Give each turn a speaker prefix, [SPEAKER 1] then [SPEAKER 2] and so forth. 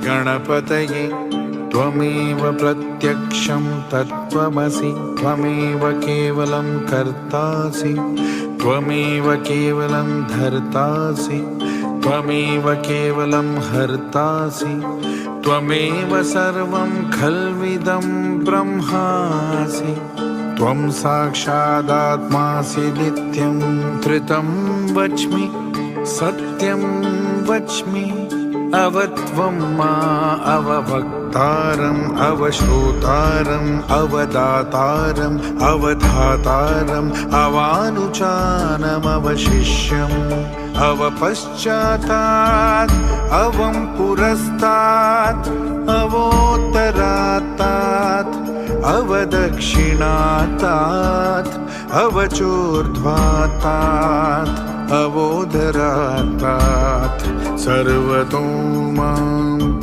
[SPEAKER 1] गणपतये त्वमेव प्रत्यक्षं तत्त्वमसि त्वमेव केवलं कर्तासि त्वमेव केवलं धर्तासि त्वमेव केवलं हर्तासि त्वमेव सर्वं खल्विदं ब्रह्मासि त्वं साक्षादात्मासि नित्यं धृतं वच्मि सत्यं वच्मि अवत्वं मा अवभक्तारम् अवश्रोतारम् अवदातारम् अवधातारम् अवानुचानम् अवशिष्यम् अवपश्चातात् अवं पुरस्तात् अवोत्तरात्तात् अवदक्षिणातात् अवचोर्ध्वातात् अवोदरातात् सर्वतो मां